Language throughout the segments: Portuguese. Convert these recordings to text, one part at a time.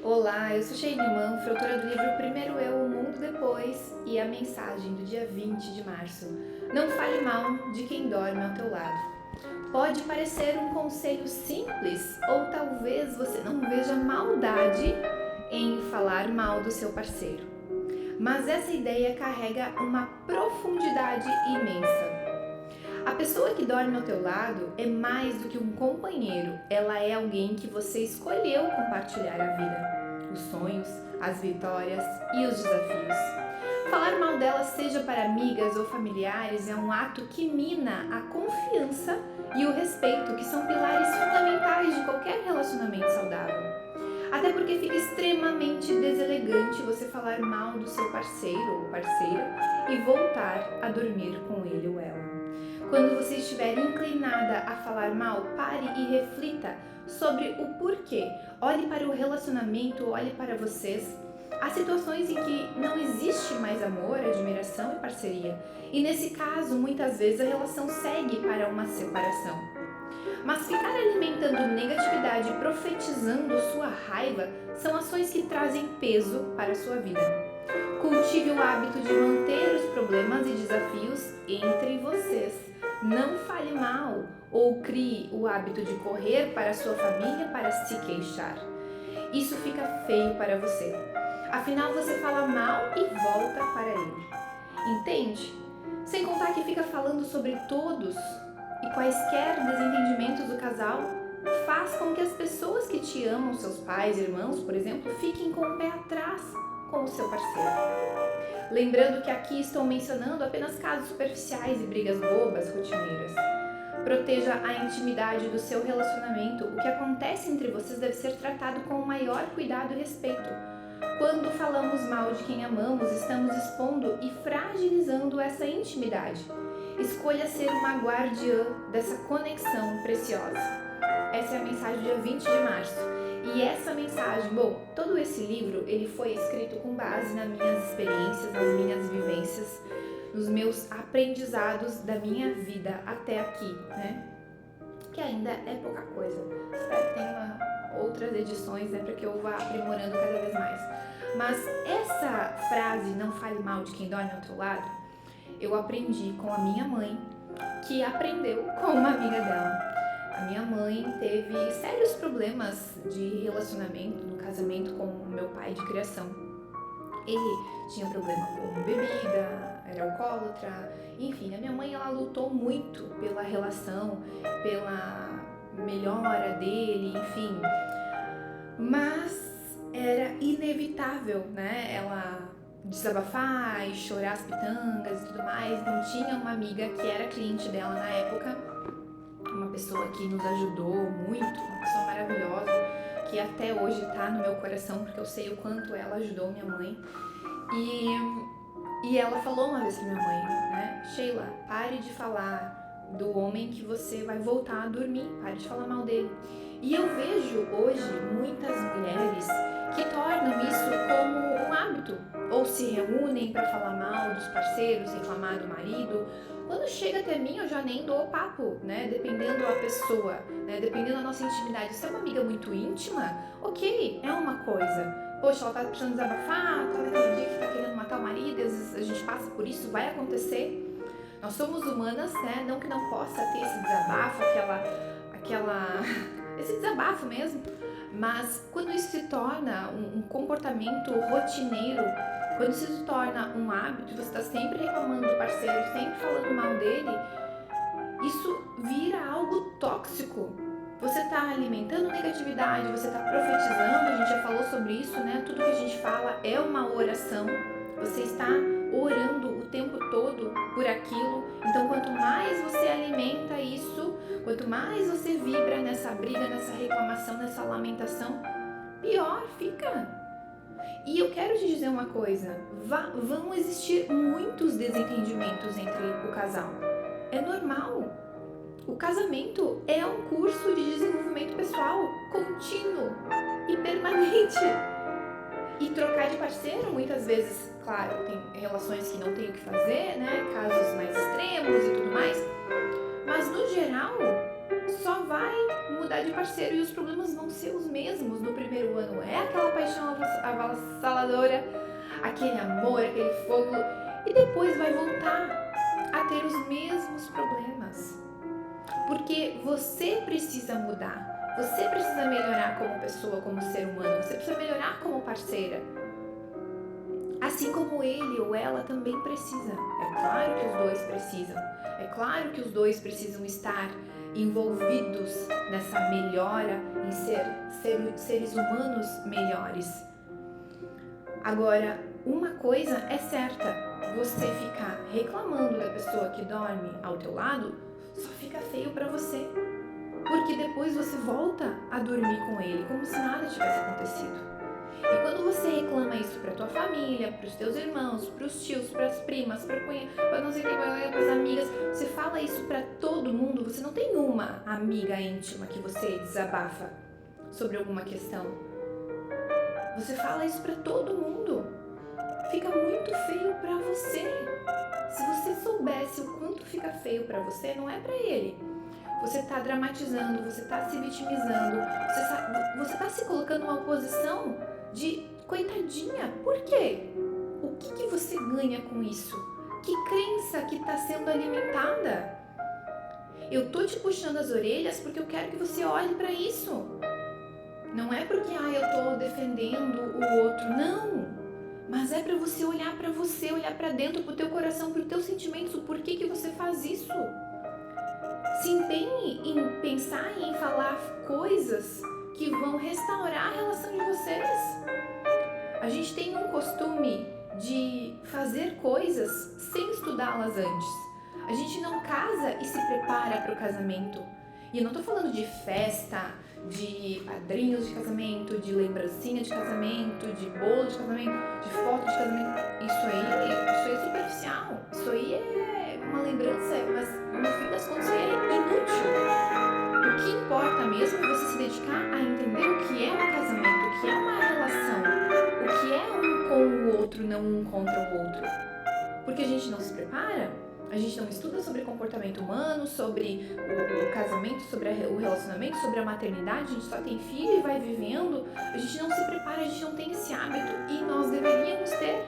Olá, eu sou Sheila Manfra, autora do livro Primeiro Eu, O Mundo Depois, e a mensagem do dia 20 de março. Não fale mal de quem dorme ao teu lado. Pode parecer um conselho simples, ou talvez você não veja maldade em falar mal do seu parceiro. Mas essa ideia carrega uma profundidade imensa. A pessoa que dorme ao teu lado é mais do que um companheiro, ela é alguém que você escolheu compartilhar a vida, os sonhos, as vitórias e os desafios. Falar mal dela, seja para amigas ou familiares, é um ato que mina a confiança e o respeito, que são pilares fundamentais de qualquer relacionamento saudável. Até porque fica extremamente deselegante você falar mal do seu parceiro ou parceira e voltar a dormir com ele ou ela. Quando você estiver inclinada a falar mal, pare e reflita sobre o porquê. Olhe para o relacionamento, olhe para vocês. Há situações em que não existe mais amor, admiração e parceria. E nesse caso, muitas vezes a relação segue para uma separação. Mas ficar alimentando negatividade e profetizando sua raiva são ações que trazem peso para a sua vida. Cultive o hábito de manter os problemas e desafios entre vocês. Não fale mal ou crie o hábito de correr para a sua família para se queixar. Isso fica feio para você. Afinal, você fala mal e volta para ele. Entende? Sem contar que fica falando sobre todos e quaisquer desentendimentos do casal faz com que as pessoas que te amam, seus pais, irmãos, por exemplo, fiquem com o pé atrás com o seu parceiro. Lembrando que aqui estou mencionando apenas casos superficiais e brigas bobas, rotineiras. Proteja a intimidade do seu relacionamento. O que acontece entre vocês deve ser tratado com o maior cuidado e respeito. Quando falamos mal de quem amamos, estamos expondo e fragilizando essa intimidade. Escolha ser uma guardiã dessa conexão preciosa. Essa é a mensagem do dia 20 de março. E essa mensagem, todo esse livro, ele foi escrito com base nas minhas experiências, nas minhas vivências, nos meus aprendizados da minha vida até aqui, né? Que ainda é pouca coisa. Espero que tenha outras edições, né, para que eu vá aprimorando cada vez mais. Mas essa frase, não fale mal de quem dorme ao teu lado, eu aprendi com a minha mãe, que aprendeu com uma amiga dela. A minha mãe teve sérios problemas de relacionamento no casamento com o meu pai de criação. Ele tinha problema com bebida, era alcoólatra, enfim, a minha mãe ela lutou muito pela relação, pela melhora dele, enfim. Mas era inevitável, né? Ela desabafar e chorar as pitangas e tudo mais. Então tinha uma amiga que era cliente dela na época, uma pessoa que nos ajudou muito, uma pessoa maravilhosa, que até hoje tá no meu coração, porque eu sei o quanto ela ajudou minha mãe. E ela falou uma vez pra minha mãe, né? Sheila, pare de falar do homem que você vai voltar a dormir, pare de falar mal dele. E eu vejo hoje muitas mulheres que tornam isso como um hábito, ou se reúnem para falar mal dos parceiros, reclamar do marido. Quando chega até mim, eu já nem dou papo, né? Dependendo da pessoa, né? Dependendo da nossa intimidade. Se é uma amiga muito íntima, ok, é uma coisa. Poxa, ela tá precisando desabafar, tá naquele dia que tá querendo matar o marido, às vezes a gente passa por isso, vai acontecer. Nós somos humanas, né? Não que não possa ter esse desabafo, esse desabafo mesmo. Mas quando isso se torna um comportamento rotineiro, quando isso se torna um hábito, você está sempre reclamando do parceiro, sempre falando mal dele, isso vira algo tóxico. Você está alimentando negatividade, você está profetizando, a gente já falou sobre isso, né? Tudo que a gente fala é uma oração. Você está orando o tempo todo por aquilo. Então, quanto mais você alimenta isso, quanto mais você vibra nessa briga, nessa reclamação, nessa lamentação, pior fica. E eu quero te dizer uma coisa, vão existir muitos desentendimentos entre o casal. É normal. O casamento é um curso de desenvolvimento pessoal contínuo e permanente. E trocar de parceiro, muitas vezes, claro, tem relações que não tem o que fazer, né? Casos mais extremos e tudo mais. Mas, no geral, só vai mudar de parceiro e os problemas vão ser os mesmos no primeiro ano. É aquela paixão avassaladora, aquele amor, aquele fogo, e depois vai voltar a ter os mesmos problemas. Porque você precisa mudar, você precisa melhorar como pessoa, como ser humano, você precisa melhorar como parceira. Assim como ele ou ela também precisa. É claro que os dois precisam. É claro que os dois precisam estar envolvidos nessa melhora, em ser seres humanos melhores. Agora, uma coisa é certa, você ficar reclamando da pessoa que dorme ao teu lado, só fica feio pra você. Porque depois você volta a dormir com ele, como se nada tivesse acontecido. E quando você reclama isso pra tua família, pros teus irmãos, pros tios, pras primas, pra não sei o que, pras amigas, você fala isso pra todo mundo, você não tem uma amiga íntima que você desabafa sobre alguma questão. Você fala isso pra todo mundo. Fica muito feio pra você. Se você soubesse o quanto fica feio pra você, não é pra ele. Você tá dramatizando, você tá se vitimizando, você tá se colocando numa posição de coitadinha. Por quê? O que você ganha com isso? Que crença que tá sendo alimentada? Eu tô te puxando as orelhas porque eu quero que você olhe pra isso. Não é porque eu tô defendendo o outro, não. Mas é pra você, olhar pra dentro, pro teu coração, pro teus sentimentos, o porquê que você faz isso. Se empenhe em pensar e em falar coisas que vão restaurar a relação de vocês. A gente tem um costume de fazer coisas sem estudá-las antes. A gente não casa e se prepara para o casamento. E eu não tô falando de festa, de padrinhos de casamento, de lembrancinha de casamento, de bolo de casamento, de foto de casamento. Isso aí é superficial. Isso aí é uma lembrança, mas no fim das contas é inútil. O que importa mesmo é você se dedicar a entender o que é um casamento, o que é uma relação, o que é um com o outro, não um contra o outro. Porque a gente não se prepara, a gente não estuda sobre comportamento humano, sobre o casamento, sobre o relacionamento, sobre a maternidade, a gente só tem filho e vai vivendo, a gente não se prepara, a gente não tem esse hábito e nós deveríamos ter.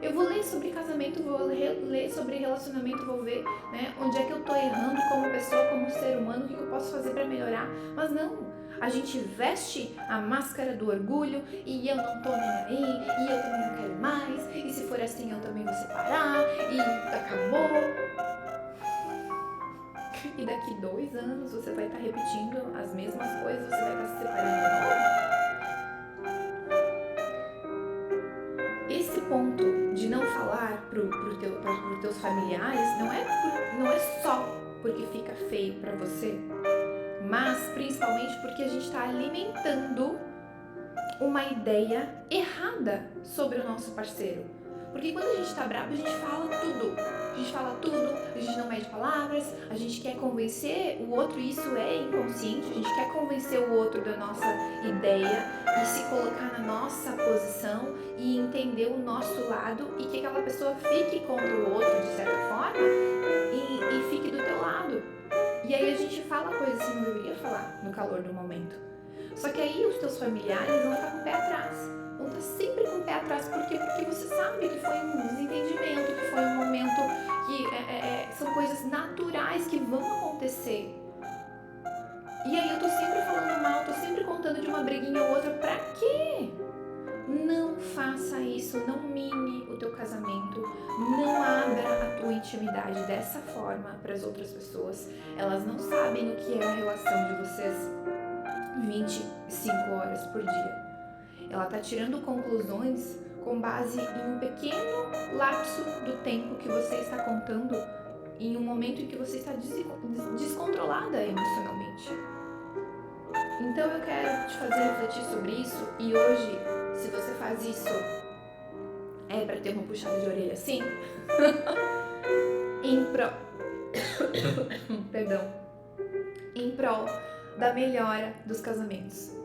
Eu vou ler sobre casamento, vou ler sobre relacionamento, vou ver, né, onde é que eu tô errando como pessoa, como ser humano, o que eu posso fazer para melhorar, mas não. A gente veste a máscara do orgulho e eu não tô nem aí, e eu também não quero mais, e se for assim eu também vou separar, e acabou. E daqui 2 anos você vai estar repetindo as mesmas coisas, você vai estar se separando de novo. Esse ponto de não falar pros teus familiares não é só porque fica feio pra você, mas principalmente porque a gente está alimentando uma ideia errada sobre o nosso parceiro. Porque quando a gente está bravo, a gente fala tudo. A gente não mede palavras, a gente quer convencer o outro, e isso é inconsciente, a gente quer convencer o outro da nossa ideia e se colocar na nossa posição e entender o nosso lado e que aquela pessoa fique contra o outro de certa forma e fique do teu lado. E aí a gente fala coisas que não deveria falar no calor do momento. Só que aí os teus familiares vão estar com o pé atrás. Vão estar sempre com o pé atrás. Por quê? Porque você sabe que foi um desentendimento, que foi um momento que são coisas naturais que vão acontecer. E aí eu tô sempre falando mal, tô sempre contando de uma briguinha ou outra. Pra quê? Não faça isso, não mime o teu casamento, não abra a tua intimidade dessa forma para as outras pessoas. Elas não sabem o que é a relação de vocês 25 horas por dia. Ela tá tirando conclusões com base em um pequeno lapso do tempo que você está contando, em um momento em que você está descontrolada emocionalmente. Então eu quero te fazer refletir sobre isso, e hoje, se você faz isso, é pra ter uma puxada de orelha assim? Em prol da melhora dos casamentos.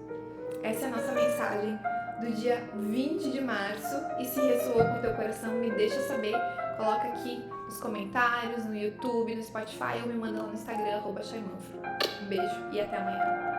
Essa é a nossa mensagem do dia 20 de março, e se ressoou com o teu coração, me deixa saber, coloca aqui nos comentários, no YouTube, no Spotify, ou me manda lá no Instagram, @chaimanfro. Um beijo e até amanhã.